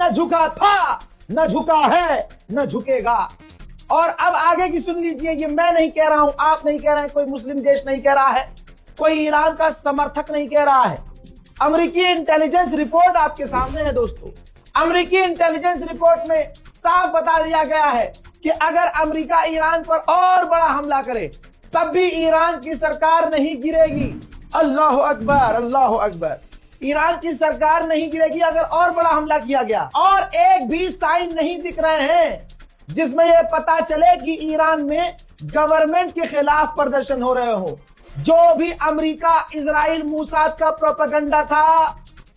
न झुका था, न झुका है, न झुकेगा। और अब आगे की सुन लीजिए, ये मैं नहीं कह रहा हूं, आप नहीं कह रहे हैं, कोई मुस्लिम देश नहीं कह रहा है, कोई ईरान का समर्थक नहीं कह रहा है। अमेरिकी इंटेलिजेंस रिपोर्ट आपके सामने है दोस्तों। अमेरिकी इंटेलिजेंस रिपोर्ट में साफ बता दिया गया है कि अगर अमेरिका ईरान पर और बड़ा हमला करे तब भी ईरान की सरकार नहीं गिरेगी। अल्लाह अकबर, अल्लाह अकबर। ईरान की सरकार नहीं गिरेगी अगर और बड़ा हमला किया गया। और एक भी साइन नहीं दिख रहे हैं जिसमें यह पता चले कि ईरान में गवर्नमेंट के खिलाफ प्रदर्शन हो रहे हो। जो भी अमेरिका, इजराइल, मूसाद का प्रोपेगेंडा था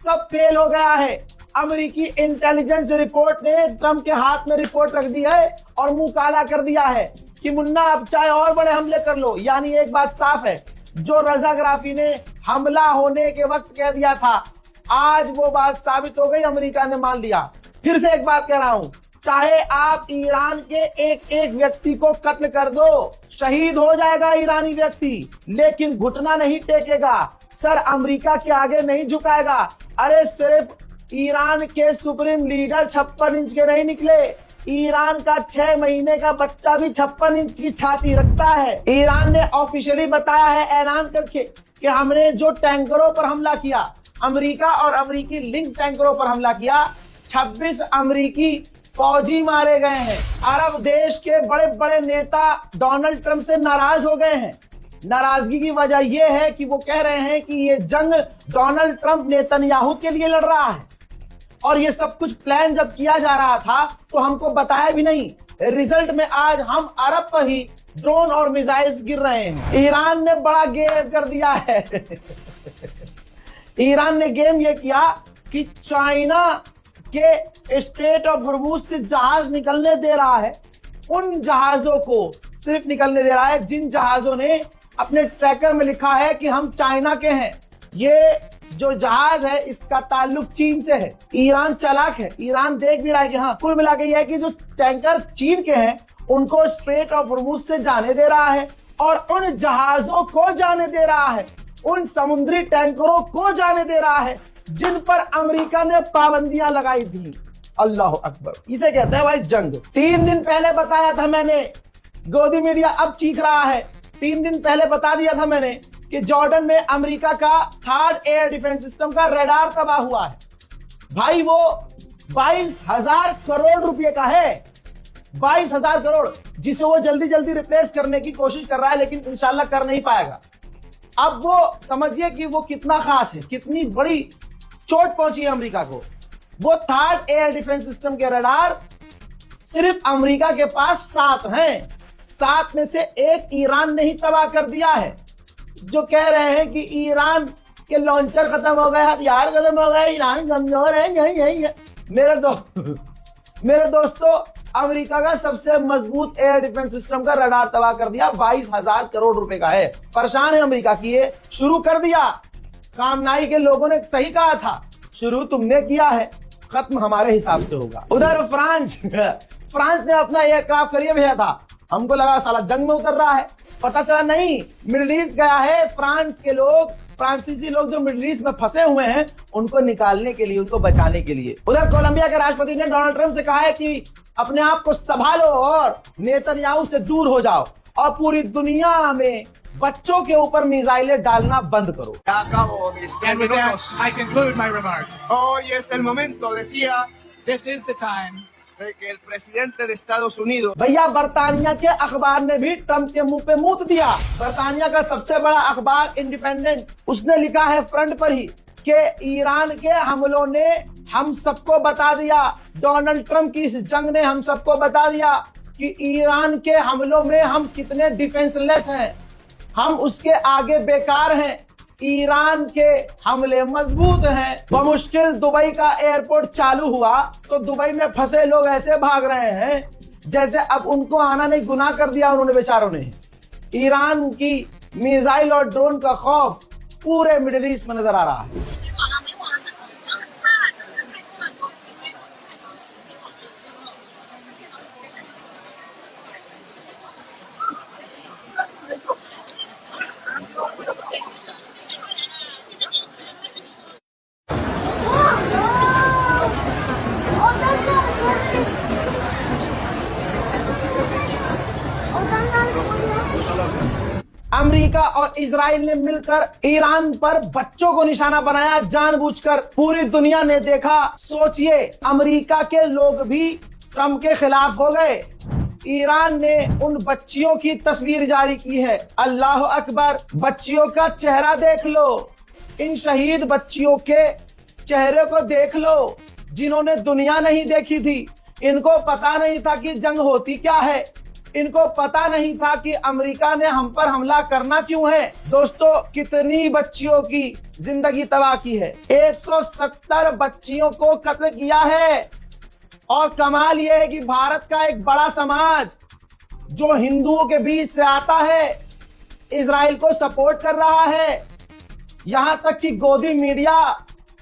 सब फेल हो गया है। अमेरिकी इंटेलिजेंस रिपोर्ट ने ट्रंप के हाथ में रिपोर्ट रख दी है और मुंह काला कर दिया है कि मुन्ना अब चाहे और बड़े हमले कर लो। यानी एक बात साफ है, जो रजा गराफी ने हमला होने के वक्त कह दिया था, आज वो बात साबित हो गई, अमेरिका ने मान लिया। फिर से एक बात कह रहा हूं, चाहे आप ईरान के एक एक व्यक्ति को कत्ल कर दो, शहीद हो जाएगा ईरानी व्यक्ति, लेकिन घुटना नहीं टेकेगा, सर अमेरिका के आगे नहीं झुकाएगा। अरे सिर्फ ईरान के सुप्रीम लीडर 56 इंच के नहीं निकले, ईरान का 6 महीने का बच्चा भी 56 इंच की छाती रखता है। ईरान ने ऑफिशियली बताया है ऐलान करके कि हमने जो टैंकरों पर हमला किया, अमेरिका और अमेरिकी लिंक टैंकरों पर हमला किया, 26 अमेरिकी फौजी मारे गए हैं। अरब देश के बड़े बड़े नेता डोनाल्ड ट्रंप से नाराज हो गए हैं। नाराजगी की वजह यह है कि वो कह रहे हैं कि ये जंग डोनाल्ड ट्रंप नेतन्याहू के लिए लड़ रहा है और ये सब कुछ प्लान जब किया जा रहा था तो हमको बताया भी नहीं। रिजल्ट में आज हम अरब पर ही ड्रोन और मिसाइल्स गिर रहे हैं। ईरान ने बड़ा गेम कर दिया है। ईरान ने गेम ये किया कि चाइना के स्ट्रेट ऑफ हॉर्मुज से जहाज निकलने दे रहा है, उन जहाजों को सिर्फ निकलने दे रहा है जिन जहाजों ने अपने ट्रैकर में लिखा है कि हम चाइना के हैं। ये जो जहाज है इसका ताल्लुक चीन से है। ईरान चालाक है, ईरान देख भी रहा है कि हाँ, कुल मिला के ये है कि जो टैंकर चीन के हैं उनको स्ट्रेट ऑफ हॉर्मुज से जाने दे रहा है और उन जहाजों को जाने दे रहा है, उन समुद्री टैंकरों को जाने दे रहा है जिन पर अमेरिका ने पाबंदियां लगाई थी। अल्लाह अकबर, इसे कहते हैं भाई जंग। 3 दिन पहले बताया था मैंने, गोदी मीडिया अब चीख रहा है, 3 दिन पहले बता दिया था मैंने कि जॉर्डन में अमेरिका का 3rd एयर डिफेंस सिस्टम का रडार तबाह हुआ है। भाई वो 22,000 करोड़ रुपए का है, 22,000 करोड़, जिसे वो जल्दी जल्दी रिप्लेस करने की कोशिश कर रहा है लेकिन इंशाल्लाह कर नहीं पाएगा। अब वो समझिए कि वो कितना खास है, कितनी बड़ी चोट पहुंची है अमेरिका को। वो 3rd एयर डिफेंस सिस्टम के रडार सिर्फ अमेरिका के पास 7 हैं, 7 में से 1 ईरान ने ही तबाह कर दिया है। जो कह रहे हैं कि ईरान के लॉन्चर खत्म हो गए, हथियार खत्म हो गए, ईरान कमजोर है, यही मेरे दोस्तों, अमेरिका का सबसे मजबूत एयर डिफेंस सिस्टम का रडार तबाह कर दिया, 22,000 करोड़ रुपए का है। परेशान है अमेरिका की, ये शुरू कर दिया। कामनाई के लोगों ने सही कहा था, शुरू तुमने किया है, खत्म हमारे हिसाब से होगा। उधर फ्रांस ने अपना एयरक्राफ्ट करिए भेजा था, हमको लगा साला जंग में उतर रहा है, पता चला नहीं, मिडिल ईस्ट गया है। फ्रांस के लोग, फ्रांसीसी लोग जो मिडिल ईस्ट में फंसे हुए हैं उनको निकालने के लिए, उनको बचाने के लिए। उधर कोलंबिया के राष्ट्रपति ने डोनाल्ड ट्रंप से कहा है कि अपने आप को संभालो और नेतन्याहू से दूर हो जाओ और पूरी दुनिया में बच्चों के ऊपर मिसाइलें डालना बंद करो। Acabo mis 10 minutos. I conclude my remarks. Hoy es el momento, decía, This is the time de que el presidente de Estados Unidos भैया बर्तानिया के अखबार ने भी ट्रंप के मुंह पे मूत दिया। बर्तानिया का सबसे बड़ा अखबार इंडिपेंडेंट, उसने लिखा है फ्रंट पर ही कि ईरान के हमलों ने हम सबको बता दिया, डोनाल्ड ट्रंप की इस जंग ने हम सबको बता दिया कि ईरान के हमलों में हम कितने डिफेंसलेस हैं, हम उसके आगे बेकार हैं, ईरान के हमले मजबूत हैं। बमुश्किल दुबई का एयरपोर्ट चालू हुआ तो दुबई में फंसे लोग ऐसे भाग रहे हैं जैसे अब उनको आना नहीं, गुनाह कर दिया उन्होंने बेचारों ने। ईरान की मिसाइल और ड्रोन का खौफ पूरे मिडिल ईस्ट में नजर आ रहा है। अमेरिका और इजराइल ने मिलकर ईरान पर बच्चों को निशाना बनाया जानबूझकर। पूरी दुनिया ने देखा। सोचिए, अमेरिका के लोग भी ट्रंप के खिलाफ हो गए। ईरान ने उन बच्चियों की तस्वीर जारी की है। अल्लाह अकबर, बच्चियों का चेहरा देख लो, इन शहीद बच्चियों के चेहरे को देख लो, जिन्होंने दुनिया नहीं देखी थी। इनको पता नहीं था कि जंग होती क्या है, इनको पता नहीं था कि अमेरिका ने हम पर हमला करना क्यों है। दोस्तों, कितनी बच्चियों की जिंदगी तबाह की है। 170 बच्चियों को कत्ल किया है। और कमाल यह है कि भारत का एक बड़ा समाज जो हिंदुओं के बीच से आता है, इजराइल को सपोर्ट कर रहा है। यहां तक कि गोदी मीडिया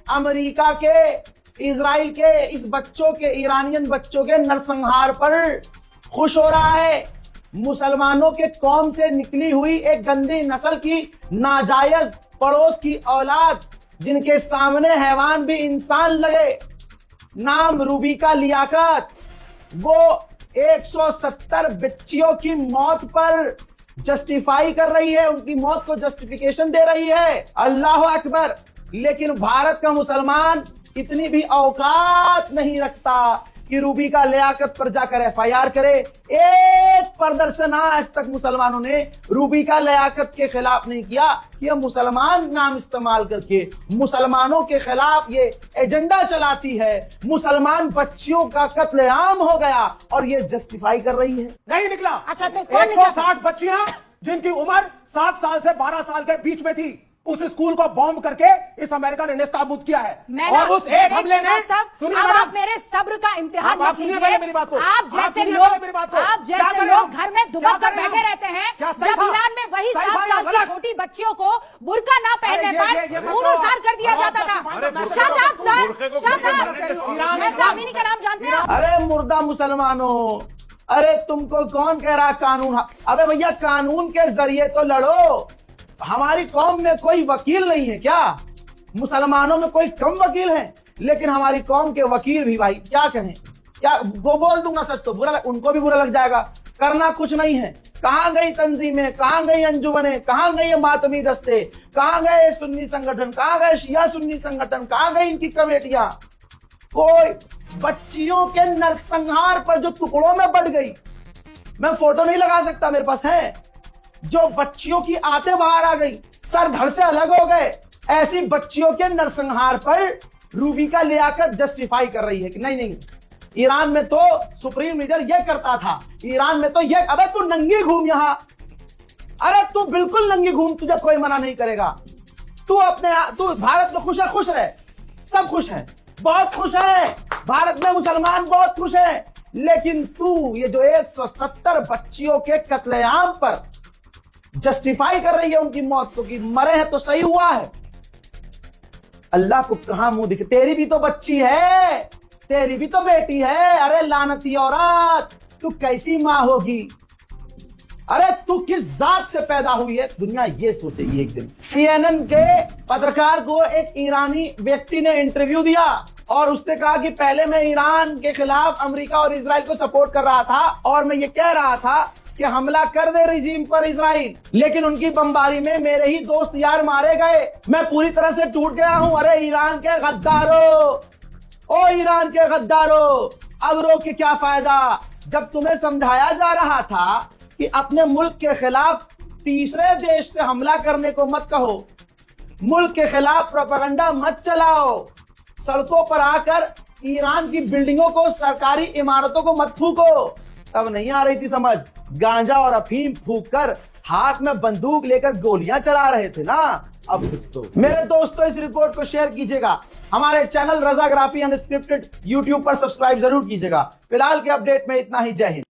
अमेरिका के, इजराइल के इस बच्चों के, ईरानियन बच्चों के नरसंहार पर खुश हो रहा है। मुसलमानों के कौम से निकली हुई एक गंदी नस्ल की नाजायज पड़ोस की औलाद, जिनके सामने हैवान भी इंसान लगे, नाम रूबिका लियाकत, वो 170 बच्चियों की मौत पर जस्टिफाई कर रही है, उनकी मौत को जस्टिफिकेशन दे रही है। अल्लाह अकबर। लेकिन भारत का मुसलमान इतनी भी औकात नहीं रखता कि रूबिका लियाकत पर जाकर एफआईआर करे। एक प्रदर्शन आज तक मुसलमानों ने रूबिका लियाकत के खिलाफ नहीं किया कि यह मुसलमान नाम इस्तेमाल करके मुसलमानों के खिलाफ ये एजेंडा चलाती है। मुसलमान बच्चियों का कत्लेआम हो गया और ये जस्टिफाई कर रही है। नहीं निकला। अच्छा, तो कौन 160 बच्चियां जिनकी उम्र 7 साल से 12 साल के बीच में थी, उस स्कूल को बॉम्ब करके इस अमेरिका ने नेस्ताबूद किया है। और उस एक हमले ने, सुनिए अब मैडम, आप मेरे सब्र का इम्तिहान आप सुनिए पहले मेरी बात को। आप जैसे सुनिए लोग, पहले मेरी बात को। आप क्या जैसे कर रहे लोग हो? घर में दुबक क्या कर कर रहे बैठे हो? रहते हैं, क्या सही जब था? ईरान में वही सही 7 था या साल की गलत? छोटी बच्चियों को बुर्का ना पहनने ये पर मत खून-उसार कर दिया करो। जाता था। अरे शट अप सर, शट ईरान अप। जामिनी का नाम जानते हैं? अरे मुर्दा मुसलमानों, अरे तुमको कौन कह रहा कानून? अबे भैया, कानून के जरिए तो लड़ो। हमारी कौम में कोई वकील नहीं है क्या? मुसलमानों में कोई कम वकील हैं? लेकिन हमारी कौम के वकील भी भाई क्या कहें, क्या वो बोल दूंगा सच तो उनको भी बुरा लग जाएगा। करना कुछ नहीं है। कहां गई तंजीमें, कहां गई अंजुमने, कहां गई मातमी दस्ते, कहां गए सुन्नी संगठन, कहां गए शिया सुन्नी संगठन, कहां गई इनकी कमेटियां? कोई बच्चियों के नरसंहार पर जो टुकड़ों में बढ़ गई, मैं फोटो नहीं लगा सकता, मेरे पास है, जो बच्चियों की आंतें बाहर आ गई, सर धड़ से अलग हो गए, ऐसी बच्चियों के नरसंहार पर रूबिका लियाकत जस्टिफाई कर रही है कि नहीं, ईरान में तो सुप्रीम लीडर ये करता था, ईरान में तो ये। अबे तू नंगी घूम यहां, अरे तू बिल्कुल नंगी घूम, तुझे कोई मना नहीं करेगा। तू भारत में खुश है, खुश रहे, सब खुश है, बहुत खुश है, भारत में मुसलमान बहुत खुश है। लेकिन तू ये जो 170 बच्चियों के कत्लेआम पर जस्टिफाई कर रही है उनकी मौत को कि मरे हैं तो सही हुआ है, अल्लाह को कहां मुंह दिखे? तेरी भी तो बच्ची है, तेरी भी तो बेटी है। अरे लानती औरत, तू कैसी मां होगी? अरे तू किस जात से पैदा हुई है? दुनिया ये सोचेगी एक दिन। CNN के पत्रकार को एक ईरानी व्यक्ति ने इंटरव्यू दिया और उसने कहा कि पहले मैं ईरान के खिलाफ अमेरिका और इजराइल को सपोर्ट कर रहा था और मैं ये कह रहा था कि हमला कर दे रिजीम पर इजराइल, लेकिन उनकी बमबारी में मेरे ही दोस्त यार मारे गए, मैं पूरी तरह से टूट गया हूं। अरे ईरान के गद्दारों, ओ ईरान के गद्दारों, अब रो के क्या फायदा? जब तुम्हें समझाया जा रहा था कि अपने मुल्क के खिलाफ तीसरे देश से हमला करने को मत कहो, मुल्क के खिलाफ प्रोपेगेंडा मत चलाओ, सड़कों पर आकर ईरान की बिल्डिंगों को, सरकारी इमारतों को मत फूको, तब नहीं आ रही थी समझ। गांजा और अफीम फूक कर हाथ में बंदूक लेकर गोलियां चला रहे थे ना, अब तो। मेरे दोस्तों, इस रिपोर्ट को शेयर कीजिएगा, हमारे चैनल रजाग्राफी अनस्क्रिप्टेड यूट्यूब पर सब्सक्राइब जरूर कीजिएगा। फिलहाल के अपडेट में इतना ही। जय हिंद।